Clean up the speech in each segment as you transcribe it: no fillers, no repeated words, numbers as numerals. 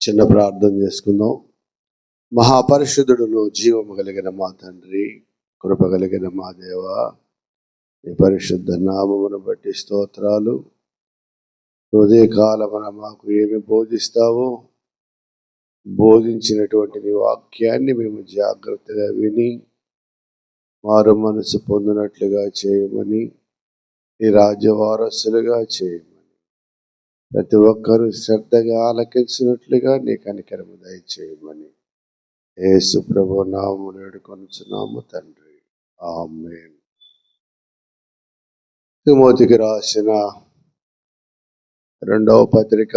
చిన్న ప్రార్థన చేసుకుందాం. మహాపరిశుద్ధుడును జీవము కలిగిన మా తండ్రి, కృప కలిగిన మా దేవ, నీ పరిశుద్ధ నామమును బట్టి స్తోత్రాలు. ఉదయకాలమున మాకు ఏమి బోధిస్తావో బోధించినటువంటి నీ వాక్యాన్ని మేము జాగ్రత్తగా విని మారు మనసు పొందినట్లుగా చేయమని, నీ రాజ్య వారసులుగా చేయమని, ప్రతి ఒక్కరూ శ్రద్ధగా ఆలకించినట్లుగా నీ కనికరము దయచేయమని యేసు ప్రభు నామమున వేడుకొనుచున్నాము తండ్రి, ఆమేన్. తిమోతికి రాసిన రెండవ పత్రిక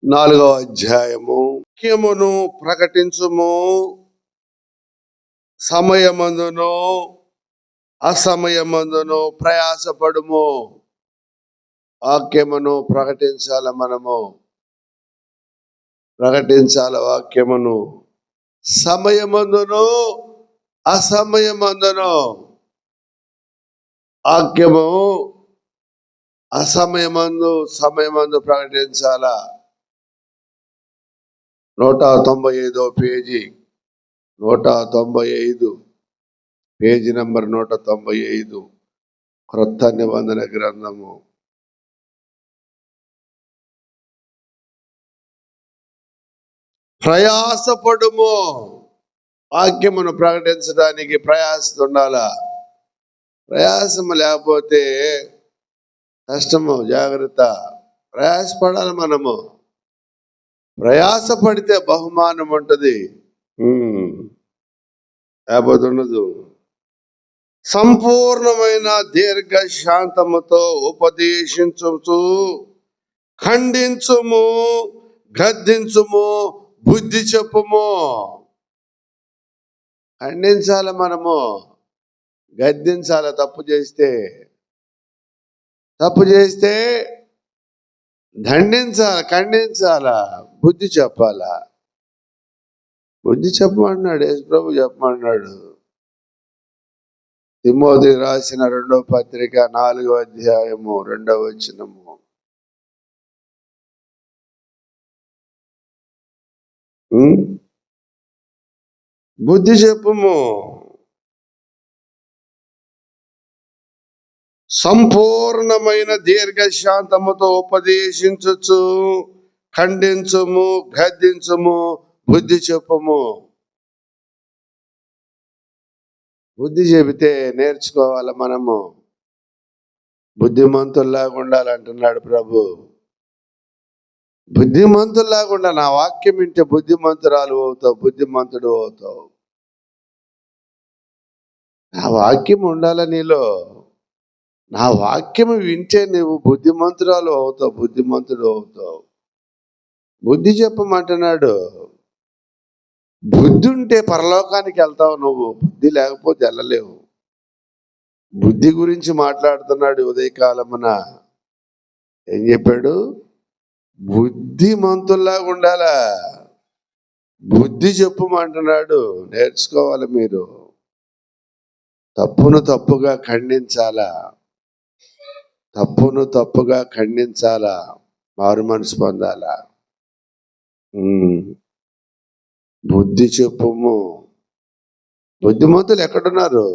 4వ అధ్యాయము. వాక్యమును ప్రకటించుము, సమయమందును అసమయమందును ప్రయాసపడుము. వాక్యమును ప్రకటించాల, మనము ప్రకటించాల వాక్యమును. సమయమందును అసమయమందును. వాక్యము అసమయమందు సమయమందు ప్రకటించాల. 195 పేజీ, 195 పేజీ నంబర్ 195, క్రొత్త నిబంధన గ్రంథము. ప్రయాసపడుము. వాక్యమును ప్రకటించడానికి ప్రయాసం ఉండాల. ప్రయాసము లేకపోతే కష్టము. జాగ్రత్త. ప్రయాసపడాలి మనము. ప్రయాస పడితే బహుమానం ఉంటుంది, లేకపోతే ఉండదు. సంపూర్ణమైన దీర్ఘ శాంతముతో ఉపదేశించుచు ఖండించుము, గద్దించుము, బుద్ధి చెప్పుము. ఖండించాల, మనము గద్దించాల. తప్పు చేస్తే దండించాల, ఖండించాల, బుద్ధి చెప్పాలా. బుద్ధి చెప్పమన్నాడు యేసు ప్రభు, చెప్పమన్నాడు. తిమోతికి రాసిన 2వ పత్రిక 4వ అధ్యాయము 2వ వచనము. బుద్ధి చెప్పుము. సంపూర్ణమైన దీర్ఘశాంతముతో ఉపదేశించుచు ఖండించుము, గద్దించుము, బుద్ధి చెప్పుము. బుద్ధి చెబితే నేర్చుకోవాలి మనము. బుద్ధిమంతుల్లాగా ఉండాలంటున్నాడు ప్రభు. బుద్ధిమంతుల్లాగా ఉండాలి. నా వాక్యం వింటే బుద్ధిమంతురాలు అవుతావు, బుద్ధిమంతుడు అవుతావు. నా వాక్యం ఉండాల నీలో. నా వాక్యం వింటే నువ్వు బుద్ధిమంతురాలు అవుతావు, బుద్ధిమంతుడు అవుతావు. బుద్ధి చెప్పమంటున్నాడు. బుద్ధి ఉంటే పరలోకానికి వెళ్తావు నువ్వు. బుద్ధి లేకపోతే వెళ్ళలేవు. బుద్ధి గురించి మాట్లాడుతున్నాడు ఉదయకాలమున. ఏం చెప్పాడు? బుద్ధిమంతుల్లాగా ఉండాలా. బుద్ధి చెప్పమంటున్నాడు. నేర్చుకోవాలి మీరు. తప్పును తప్పుగా ఖండించాలా. తప్పును తప్పుగా ఖండించాలా. మారు మనసు పొందాలా. బుద్ధి చెప్పుము. బుద్ధిమంతులు ఎక్కడున్నారు?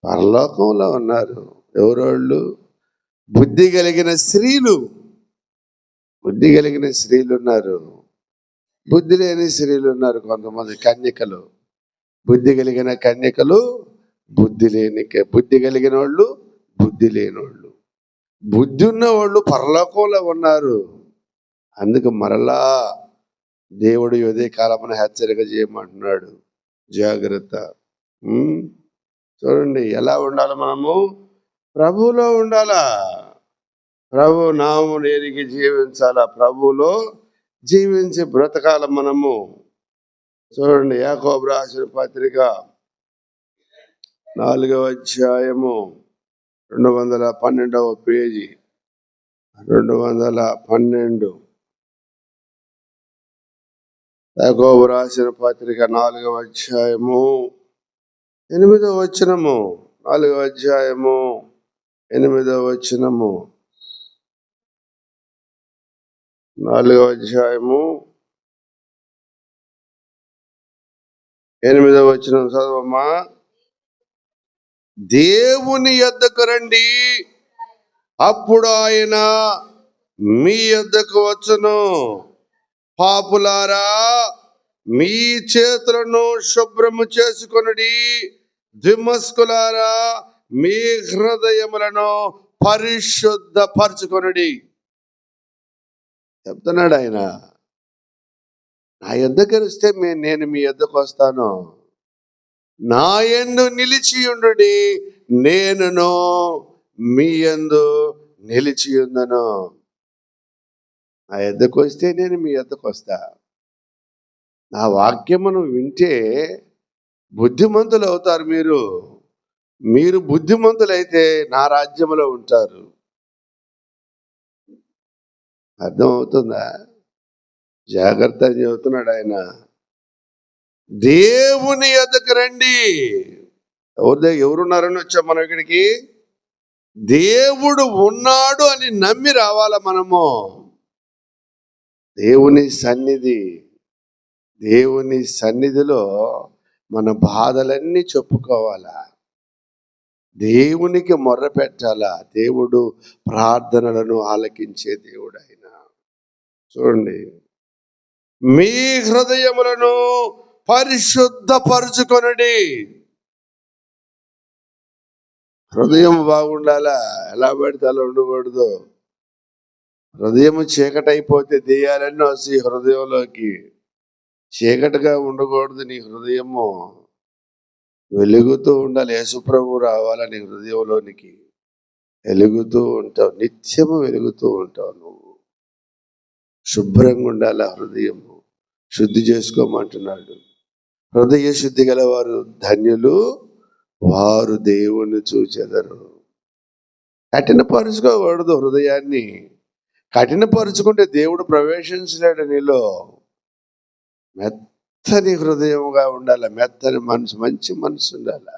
పరలోకంలో ఉన్నారు. ఎవరోళ్ళు? బుద్ధి కలిగిన స్త్రీలు. బుద్ధి కలిగిన స్త్రీలు ఉన్నారు, బుద్ధి లేని స్త్రీలు ఉన్నారు. కొంతమంది కన్యకలు. బుద్ధి కలిగిన కన్యకలు, బుద్ధి కలిగిన వాళ్ళు, బుద్ధి లేని వాళ్ళు. బుద్ధి ఉన్న వాళ్ళు పరలోకంలో ఉన్నారు. అందుకు మరలా దేవుడు ఉదయ కాలమున హెచ్చరిక చేయమంటున్నాడు. జాగ్రత్త. చూడండి ఎలా ఉండాలి మనము. ప్రభువులో ఉండాలా. ప్రభు నామమును ఎరిగి జీవించాలా. ప్రభువులో జీవించి బ్రతకాల మనము. చూడండి, యాకోబు రాసిన పత్రిక 4వ అధ్యాయము 212వ పేజీ, 212. యాకోబు రాసిన పత్రిక 4వ అధ్యాయము 8వ వచనము. 4వ అధ్యాయము 8వ వచనము. 4వ అధ్యాయము 8వ వచనం చదవమ్మా. దేవుని యొద్దకు రండి, అప్పుడు ఆయన మీ యొద్దకు వచ్చును. పాపులారా, మీ చేతులను శుభ్రము చేసుకొనుడి. ద్విమస్కులారా, మీ హృదయములను పరిశుద్ధపరచుకొనుడి. చెప్తున్నాడు ఆయన, నా యొద్దకు వస్తే నేను మీ యొద్దకు వస్తాను. నా యందు నిలిచియుండుడి, నేనును మీ యందు నిలిచియుందును. నా యొద్దకు వస్తే నేను మీ యొద్దకు వస్తా. నా వాక్యమును వింటే బుద్ధిమంతులు అవుతారు. మీరు బుద్ధిమంతులైతే నా రాజ్యములో ఉంటారు. అర్థమవుతుందా? జాగ్రత్త అని చెబుతున్నాడు ఆయన. దేవుని యొద్దకు రండి. ఎవరున్నారని వచ్చాం మనం ఇక్కడికి? దేవుడు ఉన్నాడు అని నమ్మి రావాలా మనము. దేవుని సన్నిధిలో మన బాధలన్నీ చెప్పుకోవాలా, దేవునికి మొర్ర పెట్టాలా. దేవుడు ప్రార్థనలను ఆలకించే దేవుడు ఆయన. చూడండి, మీ హృదయములను పరిశుద్ధపరచుకొనుడి. హృదయం బాగుండాలా, ఎలా పెడితే అలా ఉండకూడదు. హృదయం చీకటైపోతే దెయ్యాలన్నీ వస్తాయి హృదయంలోకి. చీకటిగా ఉండకూడదు నీ హృదయము, వెలుగుతూ ఉండాలి. యేసుప్రభు రావాలా నీ హృదయంలోనికి. వెలుగుతూ ఉంటావు, నిత్యము వెలుగుతూ ఉంటావు. నువ్వు శుభ్రంగా ఉండాలి. హృదయము శుద్ధి చేసుకోమంటున్నాడు. హృదయ శుద్ధి గలవారు ధన్యులు, వారు దేవుని చూచెదరు. కఠినపరుచుకోకూడదు హృదయాన్ని. కఠినపరుచుకుంటే దేవుడు ప్రవేశించలేడు నీలో. మెత్తని హృదయముగా ఉండాలి, మెత్తని మనసు, మంచి మనసు ఉండాలి.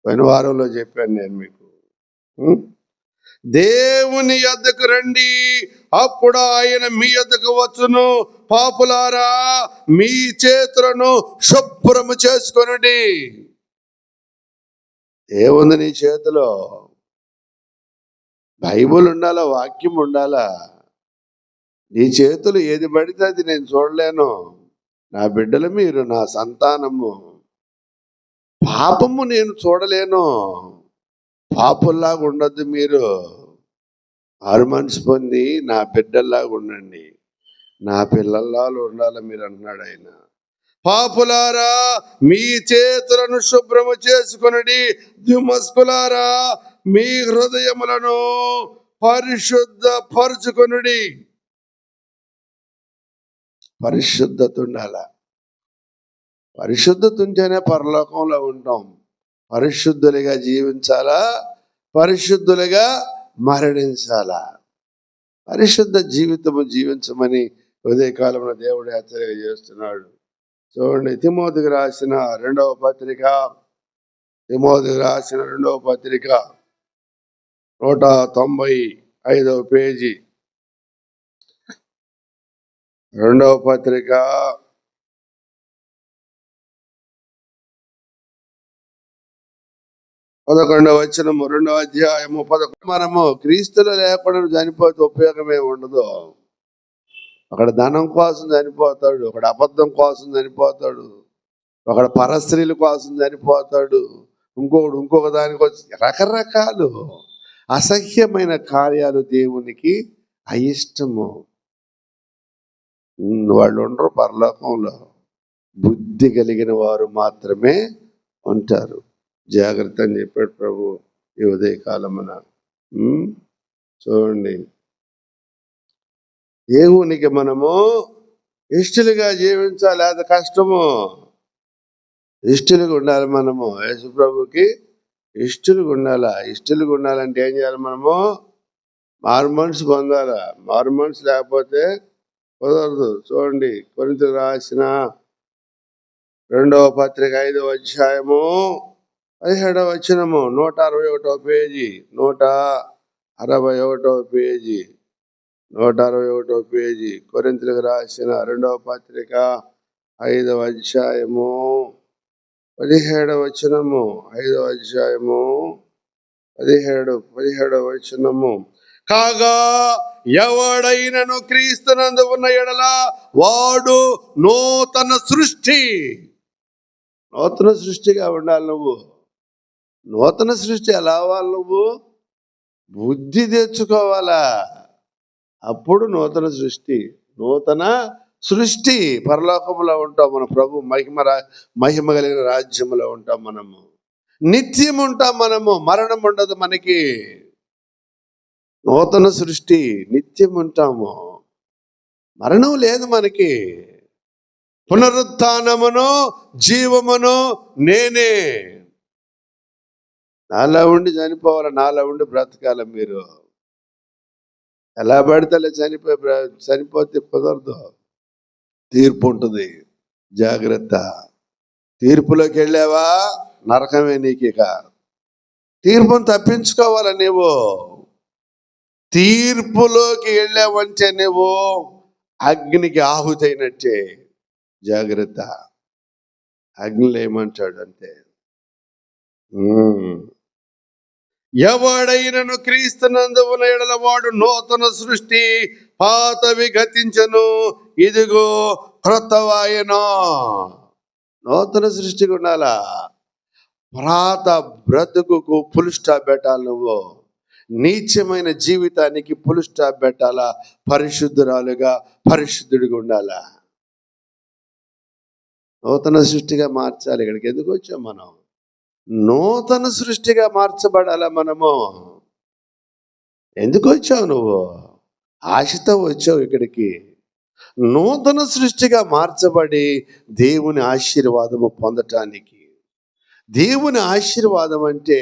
పోయిన వారంలో చెప్పాను నేను మీకు. దేవుని యొద్దకు రండి, అప్పుడు ఆయన మీ యొద్దకు వచ్చును. పాపులారా, మీ చేతులను శుభ్రము చేసుకొనుడి. ఏముంది నీ చేతిలో? బైబుల్ ఉండాలా, వాక్యం ఉండాలా. నీ చేతులు ఏది పడితే అది నేను చూడలేను. నా బిడ్డలు మీరు, నా సంతానము. పాపము నేను చూడలేను. పాపుల్లాగా ఉండొద్దు మీరు. ఆరు మనసు పొంది నా బిడ్డల్లాగా ఉండండి, నా పిల్లల్లాగా ఉండాలి మీరు అంటున్నాడు ఆయన. పాపులారా, మీ చేతులను శుభ్రము చేసుకొనుడి. ద్విమస్కులారా, మీ హృదయములను పరిశుద్ధపరచుకొనుడి. పరిశుద్ధత ఉండాల. పరిశుద్ధత ఉంటేనే పరలోకంలో ఉంటాం. పరిశుద్ధులుగా జీవించాలా, పరిశుద్ధులుగా మరణించాలా. పరిశుద్ధ జీవితము జీవించమని ఉదయకాలంలో దేవుడు హెచ్చరిక చేస్తున్నాడు. చూడండి, తిమోతికి రాసిన రెండవ పత్రిక 195వ పేజీ, 2వ పత్రిక 11వ వచనము, 2వ అధ్యాయము 11. మనము క్రీస్తులో లేకుండా చనిపోతే ఉపయోగమే ఉండదు. ఒకడు ధనం కోసం చనిపోతాడు, ఒకడు అబద్ధం కోసం చనిపోతాడు, ఒకడు పరస్త్రీల కోసం చనిపోతాడు, ఇంకొక దానికోసం. రకరకాలు అసహ్యమైన కార్యాలు దేవునికి అయిష్టము. వాళ్ళు ఉండరు పరలోకంలో. బుద్ధి కలిగిన వారు మాత్రమే ఉంటారు. జాగ్రత్త అని చెప్పాడు ప్రభు ఈ ఉదయకాలమున. చూడండి, దేవునికి మనము ఇష్టలుగా జీవించాలి. అది కష్టము. ఇష్టలుగా ఉండాలి మనము. యేసు ప్రభుకి ఇష్టలుగా ఉండాలా. ఇష్టలుగా ఉండాలంటే ఏం చేయాలి? మనము మారు మనసు పొందాలా. మారు మనసు లేకపోతే కుదరదు. చూడండి, కొరింథీయులకు రాసిన 2వ పత్రిక 5వ అధ్యాయము 17వ వచనము 161వ పేజీ 161వ పేజీ 161వ పేజీ కొరింథీయులకు రాసిన 2వ పత్రిక 5వ అధ్యాయము 17వ వచనము 5వ అధ్యాయము 17వ వచనము కాగా ఎవడైనను క్రీస్తునందు ఉన్న ఎడల వాడు నూతన సృష్టిగా ఉండాలి. నువ్వు నూతన సృష్టి ఎలా అవ్వాలి? నువ్వు బుద్ధి తెచ్చుకోవాలా, అప్పుడు నూతన సృష్టి పరలోకములో ఉంటాం. మన ప్రభు మహిమ కలిగిన రాజ్యములో ఉంటాం. మనము నిత్యం ఉంటాం. మనము మరణం ఉండదు మనకి. నూతన సృష్టి, నిత్యం ఉంటాము, మరణం లేదు మనకి. పునరుత్థానమును జీవమును నేనే. నాలా ఉండి చనిపోవాలి, నాలా ఉండి బ్రతకాల. మీరు ఎలా పడితే చనిపోతే కుదరదు. తీర్పు ఉంటుంది, జాగ్రత్త. తీర్పులోకి వెళ్ళావా నరకమే నీకు. ఇక తీర్పును తప్పించుకోవాలా నీవు. తీర్పులోకి వెళ్ళావంటే నువ్వు అగ్నికి ఆహుతైనట్టే. జాగ్రత్త. అగ్నిలో ఏమంటాడు అంటే, ఎవడైనను క్రీస్తునందు ఉన్న ఎడల వాడు నూతన సృష్టి, పాతవి గతించను, ఇదిగో క్రొత్తవాయెను. నూతన సృష్టిగా ఉండాలా. పాత బ్రతుకుకు ఫుల్ స్టాప్ పెట్టాలి. నువ్వు నీచమైన జీవితానికి ఫుల్ స్టాప్ పెట్టాలా. పరిశుద్ధురాలుగా, పరిశుద్ధుడిగా ఉండాలా. నూతన సృష్టిగా మార్చాలి. ఇక్కడికి ఎందుకు వచ్చాం మనం? నూతన సృష్టిగా మార్చబడాలా మనము. ఎందుకు వచ్చావు నువ్వు? ఆశతో వచ్చావు ఇక్కడికి. నూతన సృష్టిగా మార్చబడి దేవుని ఆశీర్వాదము పొందటానికి. దేవుని ఆశీర్వాదం అంటే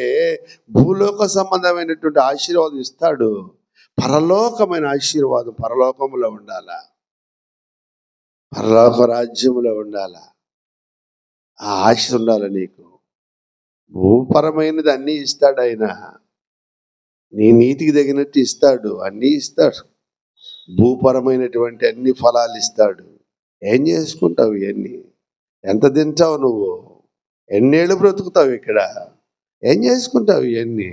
భూలోక సంబంధమైనటువంటి ఆశీర్వాదం ఇస్తాడు. పరలోకమైన ఆశీర్వాదం పరలోకములో ఉండాలా, పరలోక రాజ్యములో ఉండాలా. ఆ ఆశ ఉండాలి నీకు. భూపరమైనది అన్నీ ఇస్తాడు ఆయన. నీ నీతికి తగినట్టు ఇస్తాడు, అన్నీ ఇస్తాడు. భూపరమైనటువంటి అన్ని ఫలాలు ఇస్తాడు. ఏం చేసుకుంటావు ఇవన్నీ? ఎంత తింటావు నువ్వు? ఎన్నేళ్ళు బ్రతుకుతావు ఇక్కడ? ఏం చేసుకుంటావు ఇవన్నీ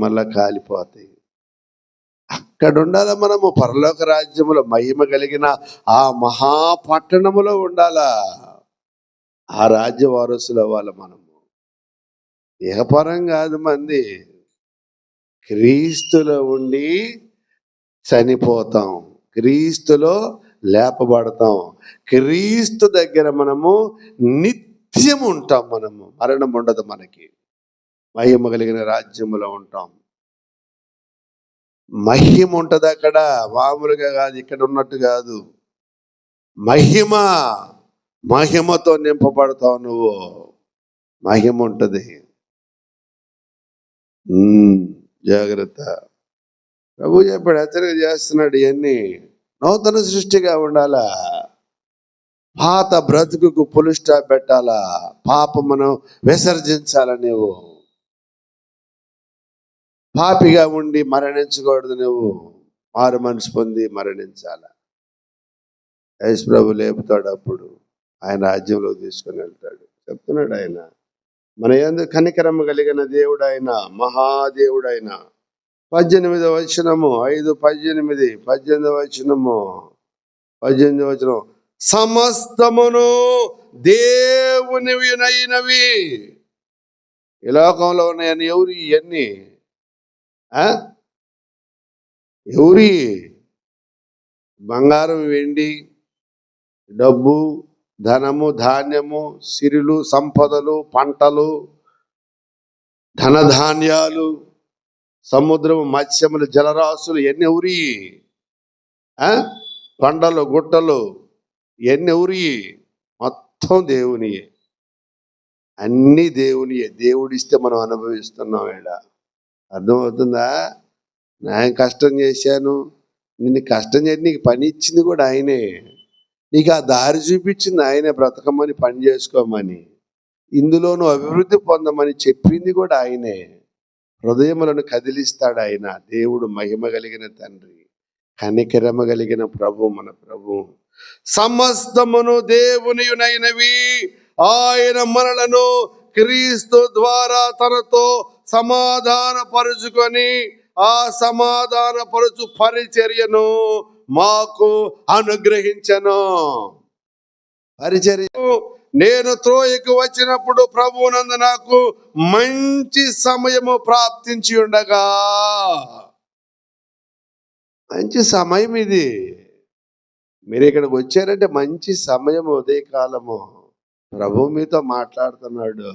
మళ్ళా కాలిపోతాయి. అక్కడ ఉండాలా మనము. పరలోక రాజ్యములో మహిమ కలిగిన ఆ మహాపట్టణములో ఉండాలా. ఆ రాజ్య వారసులు అవ్వాలి మనము. ఇహపరం కాదు మంది. క్రీస్తులో ఉండి చనిపోతాం, క్రీస్తులో లేపబడతాం, క్రీస్తు దగ్గర మనము నిత్యం ఉంటాం. మనము మరణం ఉండదు మనకి. మహిమ కలిగిన రాజ్యములో ఉంటాం. మహిమ ఉంటుంది అక్కడ, మామూలుగా కాదు, ఇక్కడ ఉన్నట్టు కాదు. మహిమతో నింపబడతావు నువ్వు. మహిమ ఉంటుంది. జాగ్రత్త. ప్రభు చెప్పాడు, హెచ్చరిక చేస్తున్నాడు. ఇవన్నీ నూతన సృష్టిగా ఉండాలా. పాత బ్రతుకుకు ఫుల్ స్టాప్ పెట్టాలా. పాపమును విసర్జించాలా. నువ్వు పాపిగా ఉండి మరణించకూడదు. నువ్వు మారు మనసు పొంది మరణించాలా. యేసు ప్రభు లేపుతాడు. అప్పుడు ఆయన రాజ్యంలో తీసుకుని వెళ్తాడు. చెప్తున్నాడు ఆయన, మన యందు కనికరము కలిగిన దేవుడు ఆయన, మహాదేవుడు ఆయన. 18వ వచనము 5:18 వచనం సమస్తమును దేవునివినైనవి. ఈ లోకంలో ఉన్నాయని ఎవరి ఇవన్నీ? ఎవరి? బంగారం, వెండి, డబ్బు, ధనము, ధాన్యము, సిరులు, సంపదలు, పంటలు, ధనధాన్యాలు, సముద్రము, మత్స్యములు, జలరాశులు ఎన్ని ఎవరి? కొండలు, గుట్టలు ఎన్ని ఎవరి? మొత్తం దేవుని. అన్నీ దేవునియే. దేవుడిస్తే మనం అనుభవిస్తున్నాం. ఈడ అర్థమవుతుందా? నేను కష్టం చేశాను, నిన్ను కష్టం చేసి నీకు పని ఇచ్చింది కూడా ఆయనే. నీకు ఆ దారి చూపించింది ఆయనే, బ్రతకమని, పని చేసుకోమని. ఇందులోనూ అభివృద్ధి పొందమని చెప్పింది కూడా ఆయనే. హృదయములను కదిలిస్తాడు ఆయన. దేవుడు మహిమ కలిగిన తండ్రి, కనికరమ కలిగిన ప్రభు, మన ప్రభు. సమస్తమును దేవునియునైనవి ఆయన మనలను క్రీస్తు ద్వారా తనతో సమాధాన పరుచుకొని ఆ సమాధాన పరుచు పరిచర్యను మాకు అనుగ్రహించను. పరిచర్య నేను త్రోయకు వచ్చినప్పుడు ప్రభువునందు నాకు మంచి సమయము ప్రాప్తించి ఉండగా, మంచి సమయం ఇది. మీరు ఇక్కడికి వచ్చారంటే మంచి సమయం, ఉదయకాలము. ప్రభు మీతో మాట్లాడుతున్నాడు.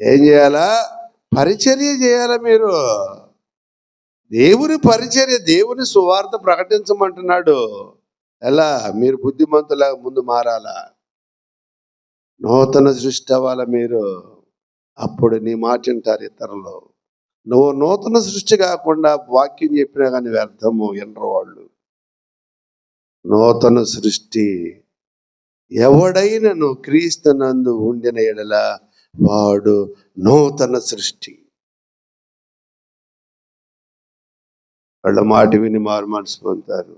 ఏం చేయాలా? పరిచర్య చేయాలా మీరు. దేవుని పరిచర్య, దేవుని సువార్త ప్రకటించమంటున్నాడు. ఎలా? మీరు బుద్ధిమంతులా ముందు మారాలా, నూతన సృష్టి అవ్వాలా మీరు. అప్పుడు నీ మాట వింటారు ఇతరులు. నువ్వు నూతన సృష్టి కాకుండా వాక్యం చెప్పినా కానీ వ్యర్థము, వినరు వాళ్ళు. నూతన సృష్టి ఎవడైనను క్రీస్తునందు ఉండిన ఎడల వాడు నూతన సృష్టి. వాళ్ళ మాట విని మారు మనసు పొందుతారు.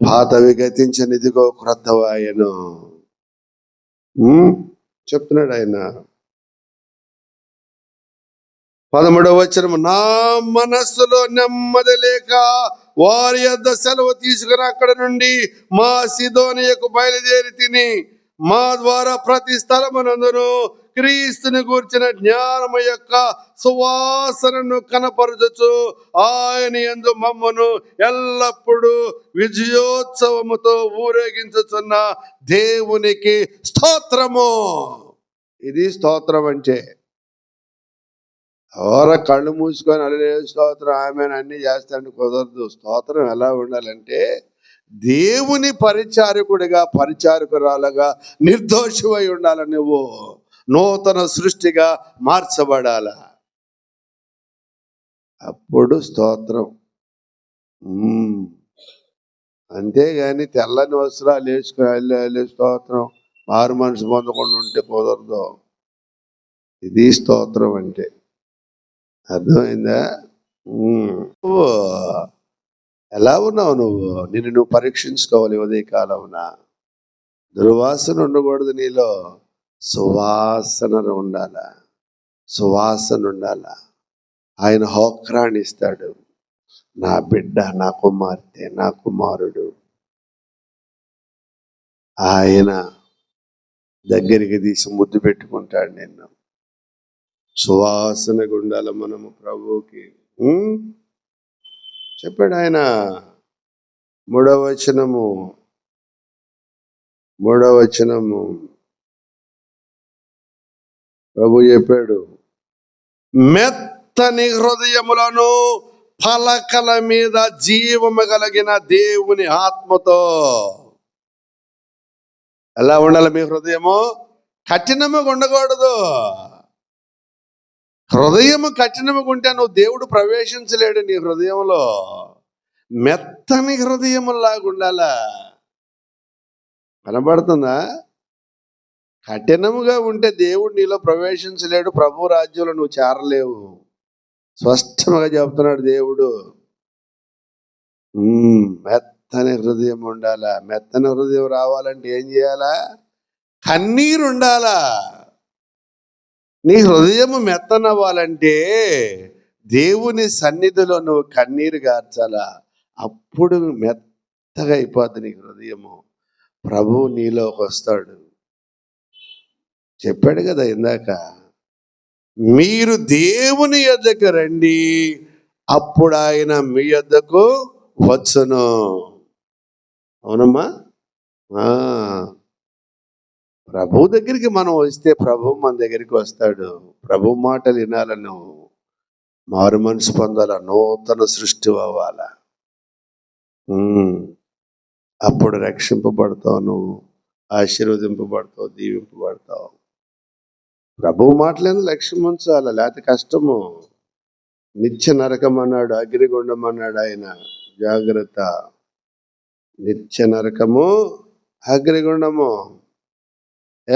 పాతవి గతించిన ఇదిగో క్రొత్తవాయను చెప్తున్నాడు ఆయన. 13వ వచనం, నా మనస్సులో నెమ్మది లేక వారి యొద్ద సెలవు తీసుకుని అక్కడ నుండి మా సిదోనియకు బయలుదేరి తిని, మా ద్వారా ప్రతి స్థలమునందును క్రీస్తుని గూర్చిన జ్ఞానము యొక్క సువాసనను కనపరచుచు ఆయన యందు మమ్మను ఎల్లప్పుడూ విజయోత్సవముతో ఊరేగించుచున్న దేవునికి స్తోత్రము. ఇది స్తోత్రం అంటే. ఎవర కళ్ళు మూసుకొని అల్లే స్తోత్రం ఆమె అన్ని చేస్తాంటే కుదరదు. స్తోత్రం ఎలా ఉండాలంటే దేవుని పరిచారకుడిగా, పరిచారకురాలుగా నిర్దోషమై ఉండాలి. నువ్వు నూతన సృష్టిగా మార్చబడాల. అప్పుడు స్తోత్రం. అంతేగాని తెల్లని వస్త్రాలు వేసుకుని వెళ్ళి స్తోత్రం మారు మనసు పొందకుండా ఉంటే కుదరదు. ఇది స్తోత్రం అంటే. అర్థమైందా? నువ్వు ఎలా ఉన్నావు? నిన్ను పరీక్షించుకోవాలి. ఉదయకాలమున దుర్వాసన ఉండకూడదు నీలో, సువాసన ఉండాల. సువాసన ఉండాల. ఆయన హోక్రాన్ని ఇస్తాడు. నా బిడ్డ, నా కుమార్తె, నా కుమారుడు. ఆయన దగ్గరికి తీసి ముద్దు పెట్టుకుంటాడు నిన్ను. సువాసన గుండాల మనము ప్రభువుకి. చెప్పాడు ఆయన. 3వ వచనము ప్రభు చెప్పాడు, మెత్తని హృదయములను పలకల మీద జీవము కలిగిన దేవుని ఆత్మతో. ఎలా ఉండాలి మీ హృదయము? కఠినముగా ఉండకూడదు. హృదయము కఠినముగా ఉంటే నువ్వు దేవుడు ప్రవేశించలేడు నీ హృదయంలో. మెత్తని హృదయములాగా ఉండాలా. కనబడుతుందా? కఠినముగా ఉంటే దేవుడు నీలో ప్రవేశించలేడు. ప్రభు రాజ్యంలో నువ్వు చేరలేవు. స్పష్టంగా చెప్తున్నాడు దేవుడు. మెత్తని హృదయం ఉండాలా. మెత్తని హృదయం రావాలంటే ఏం చేయాలా? కన్నీరు ఉండాలా. నీ హృదయం మెత్తనవ్వాలంటే దేవుని సన్నిధిలో నువ్వు కన్నీరు గార్చాలా. అప్పుడు మెత్తగా అయిపోద్ది నీ హృదయము. ప్రభువు నీలోకి వస్తాడు. చెప్పాడు కదా ఇందాక, మీరు దేవుని యొద్దకు రండి, అప్పుడు ఆయన మీ యొద్దకు వచ్చును. అవునమ్మా? ప్రభు దగ్గరికి మనం వస్తే ప్రభు మన దగ్గరికి వస్తాడు. ప్రభు మాటలు వినాలను, మారు మనసు పొందాల, నూతన సృష్టి అవ్వాల. అప్పుడు రక్షింపబడతావు, నువ్వు ఆశీర్వదింపబడతావు, దీవింపబడతావు. ప్రభు మాటలను లక్ష్యం ఉంచాల, లేకపోతే కష్టము. నిత్య నరకం అన్నాడు, అగ్నిగుండం అన్నాడు ఆయన. జాగ్రత్త. నిత్య నరకము, అగ్నిగుండము.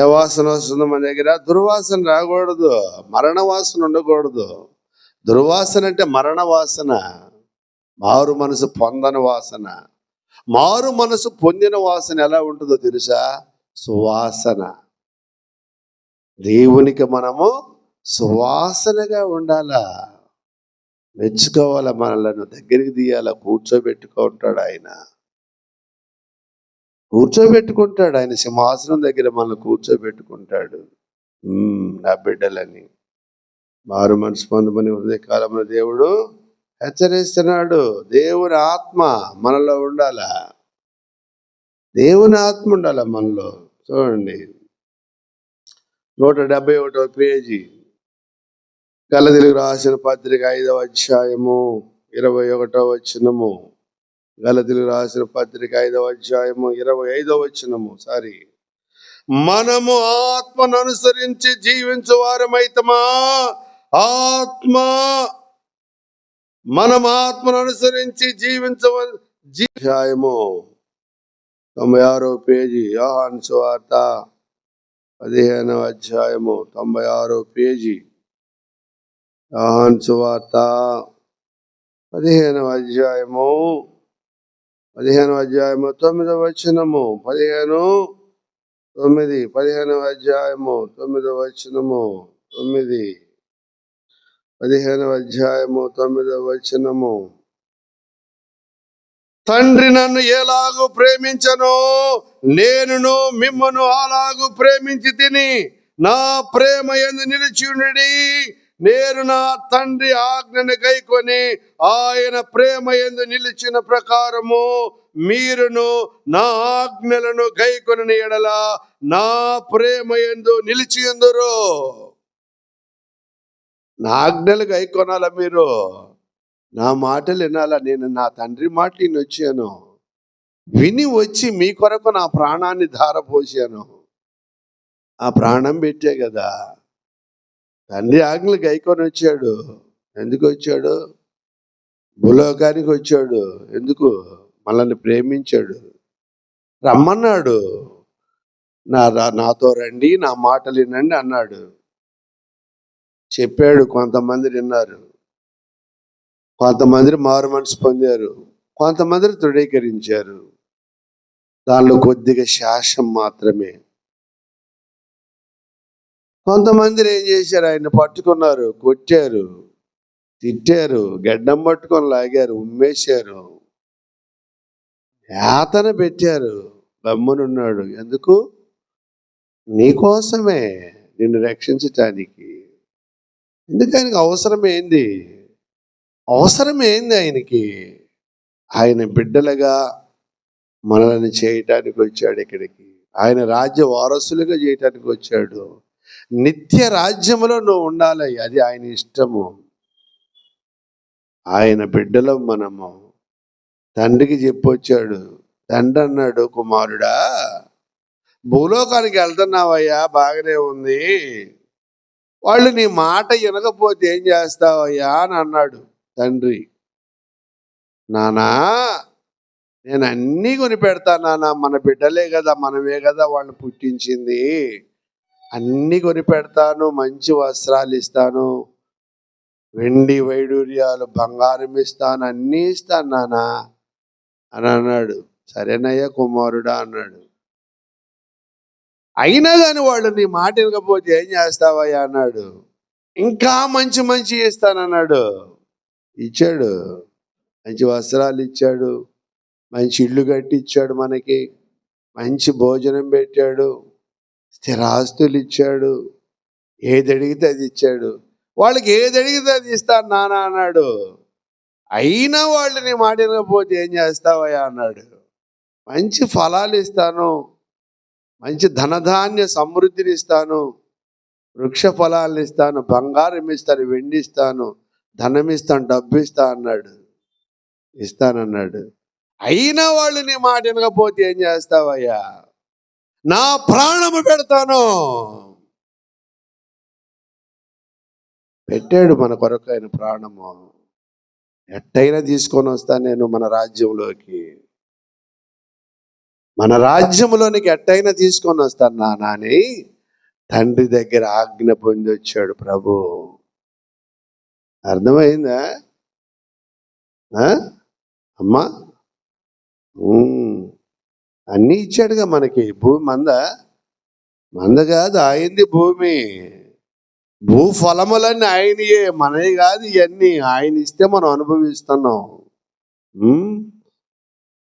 ఏ వాసన వస్తుందో మన దగ్గర? దుర్వాసన రాకూడదు, మరణ వాసన ఉండకూడదు. దుర్వాసన అంటే మరణ వాసన, మారు మనసు పొందని వాసన. మారు మనసు పొందిన వాసన ఎలా ఉంటుందో తెలుసా? సువాసన. దేవునికి మనము సువాసనగా ఉండాలా, మెచ్చుకోవాలా, మనలను దగ్గరికి తీయాలా, కూర్చోబెట్టుకుంటాడు ఆయన. కూర్చోబెట్టుకుంటాడు ఆయన సింహాసనం దగ్గర మనల్ని కూర్చోబెట్టుకుంటాడు. నా బిడ్డలని మారు మనసు పొందమని హృదయకాలంలో దేవుడు హెచ్చరిస్తున్నాడు. దేవుని ఆత్మ మనలో ఉండాలా, దేవుని ఆత్మ ఉండాలా మనలో. చూడండి 171వ పేజీ, గలతీయులకు రాసిన పత్రిక 5వ అధ్యాయము 21వ వచనము. గలతీయులకు రాసిన పత్రిక 5వ అధ్యాయము 25వ వచనము. మనము ఆత్మను అనుసరించి జీవించు వారమైతమా? మనం ఆత్మను అనుసరించి అధ్యాయము 96వ పేజీ, యోహాను సువార్త 15వ అధ్యాయము 96వ పేజీ, యోహాను సువార్త 15వ అధ్యాయము 9వ వచనము. 15వ అధ్యాయము 9వ వచనము. 15వ అధ్యాయము 9వ వచనము. తండ్రి నన్ను ఎలాగూ ప్రేమించను, నేనును మిమ్మను అలాగూ ప్రేమించి తిని, నా ప్రేమ యందు నిలిచి ఉండుడి. నేను నా తండ్రి ఆజ్ఞను గైకొని ఆయన ప్రేమ యందు నిలిచిన ప్రకారము మీరును నా ఆజ్ఞలను గైకొని ఎడల నా ప్రేమ యందు నిలిచి ఉందురు. నా ఆజ్ఞలు గైకొనాల, మీరు నా మాటలు వినాలా. నేను నా తండ్రి మాట విని వచ్చాను, విని వచ్చి మీ కొరకు నా ప్రాణాన్ని ధారపోసాను. ఆ ప్రాణం పెట్టే కదా. తండ్రి ఆజ్ఞలు గైకొని వచ్చాడు. ఎందుకు వచ్చాడు? భూలోకానికి వచ్చాడు. ఎందుకు? మనల్ని ప్రేమించాడు, రమ్మన్నాడు. నాతో రండి, నా మాటలు వినండి అన్నాడు. చెప్పాడు. కొంతమంది విన్నారు, కొంతమంది మారు మనసు పొందారు, కొంతమంది తృణీకరించారు. దానిలో కొద్దిగా శాసనం మాత్రమే. కొంతమంది ఏం చేశారు? ఆయన పట్టుకున్నారు, కొట్టారు, తిట్టారు, గడ్డం పట్టుకొని లాగారు, ఉమ్మేశారు, యాతన పెట్టారు. గమ్మునున్నాడు. ఎందుకు? నీకోసమే, నిన్ను రక్షించటానికి. ఎందుకు? ఆయనకి అవసరమేంది ఆయనకి? ఆయన బిడ్డలుగా మనల్ని చేయటానికి వచ్చాడు ఇక్కడికి. ఆయన రాజ్య వారసులుగా చేయటానికి వచ్చాడు. నిత్య రాజ్యములో నువ్వు ఉండాలి, అది ఆయన ఇష్టము. ఆయన బిడ్డలం మనము. తండ్రికి చెప్పొచ్చాడు. తండ్రి అన్నాడు, కుమారుడా, భూలోకానికి వెళ్తున్నావయ్యా, బాగానే ఉంది, వాళ్ళు నీ మాట వినకపోతే ఏం చేస్తావయ్యా అని అన్నాడు తండ్రి. నానా, నేను అన్నీ కొని పెడతాను నాన్న, మన బిడ్డలే కదా, మనమే కదా వాళ్ళని పుట్టించింది, అన్నీ కొని పెడతాను, మంచి వస్త్రాలు ఇస్తాను, వెండి వైడూర్యాలు బంగారం ఇస్తాను, అన్నీ ఇస్తాను నానా అని అన్నాడు. సరేనయ్యా కుమారుడా అన్నాడు. అయినా కానీ వాళ్ళు నీ మాట వినకపోతే ఏం చేస్తావయ్యా అన్నాడు. ఇంకా మంచి మంచి ఇస్తానన్నాడు. ఇచ్చాడు. మంచి వస్త్రాలు ఇచ్చాడు, మంచి ఇల్లు కట్టించాడు, మనకి మంచి భోజనం పెట్టాడు, స్థిరాస్తులు ఇచ్చాడు, ఏది అడిగితే అది ఇచ్చాడు. వాళ్ళకి ఏది అడిగితే అది ఇస్తాను నాన్న అన్నాడు. అయినా వాళ్ళు నీ మాట వినకపోతే ఏం చేస్తావయ్యా అన్నాడు. మంచి ఫలాలు ఇస్తాను, మంచి ధనధాన్య సమృద్ధిని ఇస్తాను, వృక్ష ఫలాలను ఇస్తాను, బంగారం ఇస్తాను, వెండి ఇస్తాను, ధనం ఇస్తాను, డబ్బు ఇస్తా అన్నాడు. ఇస్తానన్నాడు. అయినా వాళ్ళు నీ మాట వినకపోతే ఏం చేస్తావయ్యా? నా ప్రాణము పెడతాను. పెట్టాడు మన కొరకు ఆయన ప్రాణము. ఎట్టయినా తీసుకొని వస్తాను నేను మన రాజ్యంలోకి. మన రాజ్యములోనికి ఎట్టయినా తీసుకొని వస్తాను నాన్న అని తండ్రి దగ్గర ఆజ్ఞ పొంది వచ్చాడు ప్రభు. అర్థమైందా అమ్మా? అన్నీ ఇచ్చాడుగా మనకి. భూమి మంద కాదు, ఆయనది భూమి. భూఫలములన్నీ ఆయనయే, మనవి కాదు ఇవన్నీ. ఆయన ఇస్తే మనం అనుభవిస్తున్నాం.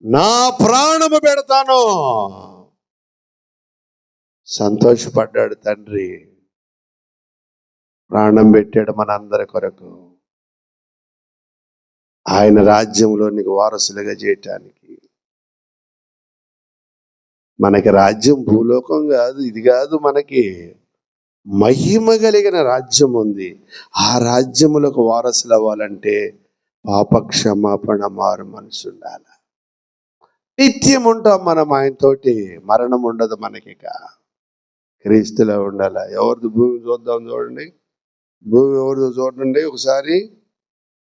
నా ప్రాణము పెడతాను. సంతోషపడ్డాడు తండ్రి. ప్రాణం పెట్టాడు మనందరి కొరకు, ఆయన రాజ్యంలోనికి వారసులుగా చేయటానికి. మనకి రాజ్యం భూలోకం కాదు, ఇది కాదు. మనకి మహిమ కలిగిన రాజ్యం ఉంది. ఆ రాజ్యములకు వారసులు అవ్వాలంటే పాప క్షమాపణ, మారు మనసు ఉండాలి. నిత్యం ఉంటాం మనం ఆయనతోటి. మరణం ఉండదు మనకిక. క్రీస్తులో ఉండాల. ఎవరిది భూమి చూద్దాం, చూడండి. భూమి ఎవరిదో చూడండి ఒకసారి,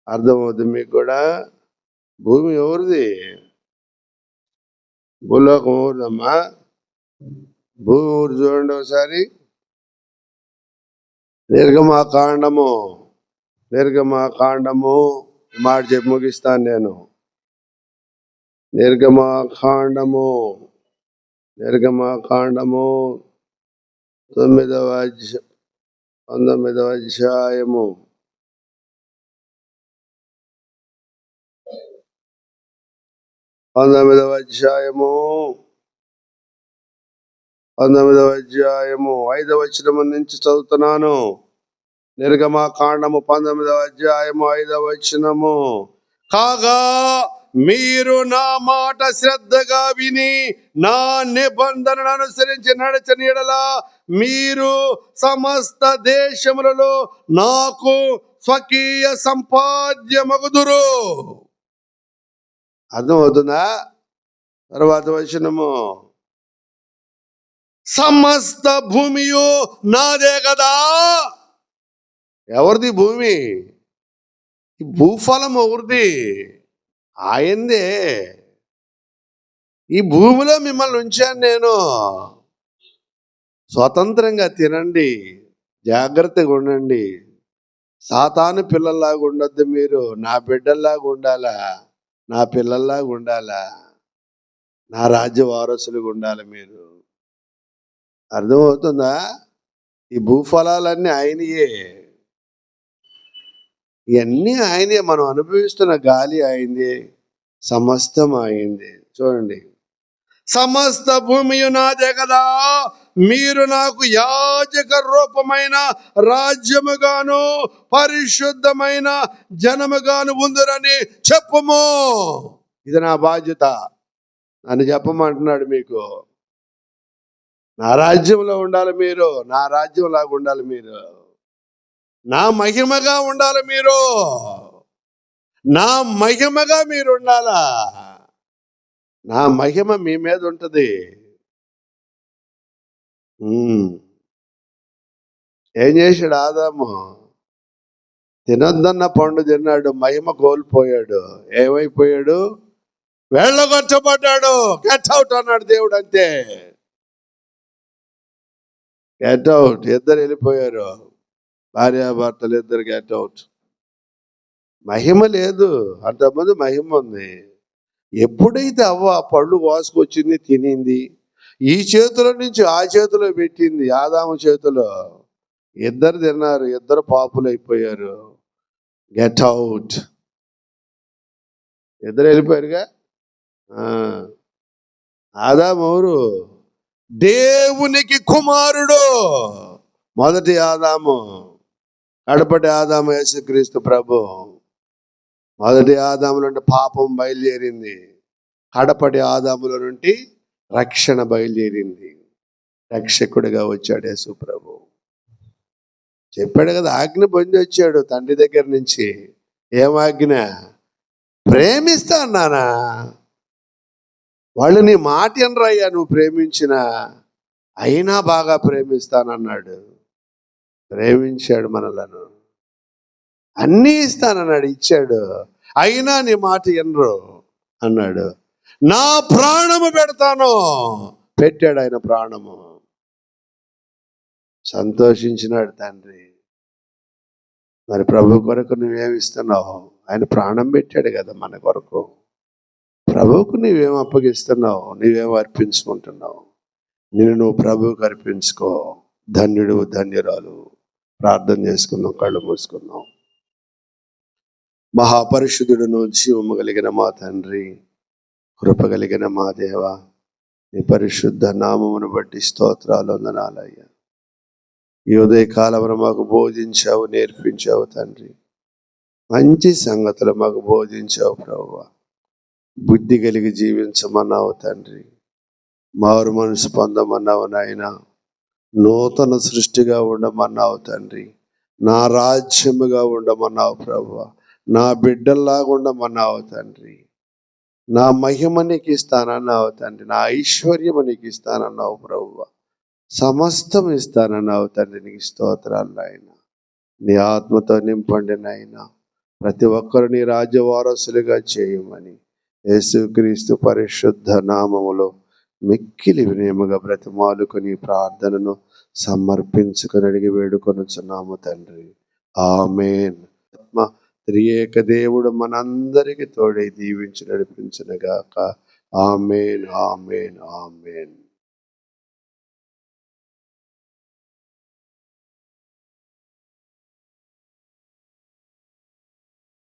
అర్థమవుతుంది మీకు కూడా. భూమి ఎవరిది? భూలోకం ఎవరిదమ్మా? భూమి ఎవరు చూడండి ఒకసారి. నిర్గమాకాండము మాట చెప్పి ముగిస్తాను నేను. నిర్గమాకాండము 19వ అధ్యాయము 5వ వచనం నుంచి చదువుతున్నాను. నిర్గమాకాండము 19వ అధ్యాయము 5వ వచనము. కాగా మీరు నా మాట శ్రద్ధగా విని నా నిబంధనను అనుసరించి నడచిన యెడల మీరు సమస్త దేశములలో నాకు స్వకీయ సంపాద్యమగుదురు. అర్థమవుతుందా? తర్వాత వచనము. సమస్త భూమియు నాదే కదా. ఎవరిది భూమి? ఈ భూఫలం ఎవరిది? ఆయనదే. ఈ భూమిలో మిమ్మల్ని ఉంచాను నేను. స్వతంత్రంగా తినండి, జాగ్రత్తగా ఉండండి. సాతాను పిల్లల్లాగా ఉండొద్దు మీరు. నా బిడ్డల్లాగా ఉండాలా, నా పిల్లల్లాగా ఉండాలా, నా రాజ్య వారసులుగా ఉండాలి మీరు. అర్థమవుతుందా? ఈ భూఫలాలన్నీ ఆయనయే, ఇవన్నీ ఆయనే. మనం అనుభవిస్తున్న గాలి ఆయనదే, సమస్తం ఆయనదే. చూడండి, సమస్త భూమియు నాదే కదా. మీరు నాకు యాజక రూపమైన రాజ్యముగాను పరిశుద్ధమైన జనముగాను ఉందరని చెప్పుము. ఇది నా బాధ్యత. నన్ను చెప్పమంటున్నాడు మీకు. నా రాజ్యంలో ఉండాలి మీరు, నా రాజ్యంలాగా ఉండాలి మీరు, నా మహిమగా ఉండాలి మీరు, నా మహిమగా మీరు ఉండాలా. నా మహిమ మీ మీద ఉంటుంది. ఏం చేశాడు ఆదాము? తినొద్దన్న పండు తిన్నాడు, మహిమ కోల్పోయాడు. ఏమైపోయాడు? వెళ్ళగొట్టబడ్డాడు. గెట్ అవుట్ అన్నాడు దేవుడు. అంతే, గెట్ అవుట్. ఇద్దరు వెళ్ళిపోయారు, భార్యాభర్తలు ఇద్దరు గెట్ అవుట్. మహిమ లేదు, అంతమంది మహిమ ఉంది. ఎప్పుడైతే అవ్వ పళ్ళు కోసుకొచ్చింది, తినింది, ఈ చేతుల నుంచి ఆ చేతిలో పెట్టింది, ఆదాము చేతిలో, ఇద్దరు తిన్నారు, ఇద్దరు పాపులు అయిపోయారు. Get out. ఇద్దరు వెళ్ళిపోయారుగా. ఆదాము ఎవరు? దేవునికి కుమారుడు. మొదటి ఆదాము, కడపటి ఆదాము యేసుక్రీస్తు ప్రభు. మొదటి ఆదాములో నుండి పాపం బయలుదేరింది, కడపటి ఆదాముల నుండి రక్షణ బయలుదేరింది. రక్షకుడిగా వచ్చాడు యేసు ప్రభు. చెప్పాడు కదా, ఆజ్ఞ పొంది వచ్చాడు తండ్రి దగ్గర నుంచి. ఏం ఆజ్ఞ? ప్రేమిస్తా అన్నానా? వాళ్ళు నీ మాట ఎనరయ్యా, నువ్వు ప్రేమించిన, అయినా బాగా ప్రేమిస్తానన్నాడు. ప్రేమించాడు మనలను. అన్నీ ఇస్తానన్నాడు, ఇచ్చాడు. అయినా నీ మాట ఎనరు అన్నాడు. నా ప్రాణము పెడతాను. పెట్టాడు ఆయన ప్రాణము. సంతోషించినాడు తండ్రి. మరి ప్రభు కొరకు నువ్వేమిస్తున్నావు? ఆయన ప్రాణం పెట్టాడు కదా మన కొరకు. ప్రభువుకు నీవేం అప్పగిస్తున్నావు? నీవేం అర్పించుకుంటున్నావు? నువ్వు ప్రభువుకు అర్పించుకో. ధన్యుడు, ధన్యురాలు. ప్రార్థన చేసుకుందాం, కళ్ళు మూసుకుందాం. మహాపరిశుద్ధుడును జీవము కలిగిన మా తండ్రి, కృప కలిగిన మా దేవ, నీ పరిశుద్ధ నామమును బట్టి స్తోత్రాలు, వందనాలయ్యా. ఈ ఉదయకాలంలో మాకు బోధించావు, నేర్పించావు తండ్రి. మంచి సంగతులు మాకు బోధించావు ప్రభువా. బుద్ధి కలిగి జీవించమన్నావు తండ్రి. మారు మనసు పొందమన్నావు నాయన. నూతన సృష్టిగా ఉండమన్నావు తండ్రి. నా రాజ్యముగా ఉండమన్నావు ప్రభువా. నా బిడ్డల్లాగా ఉండమన్నావు తండ్రి. నా మహిమ నీకు ఇస్తానన్నావు తండ్రి. నా ఐశ్వర్యము నీకు ఇస్తానన్నావు ప్రభువా. సమస్తం ఇస్తానన్నావు తండ్రి. నీకు స్తోత్రాలు నాయన. నీ ఆత్మతో నింపండి నాయన. ప్రతి ఒక్కరు నీ రాజ్య వారసులుగా చేయమని యేసుక్రీస్తు పరిశుద్ధ నామములో మిక్కిలి వినయముగా బ్రతిమాలుకొని ప్రార్థనను సమర్పించుకొని అడిగి వేడుకొనుచున్నాము తండ్రి. ఆమేన్. త్రియేక దేవుడు మనందరికి తోడై దీవించి నడిపించునుగాక. ఆమేన్, ఆమేన్, ఆమేన్.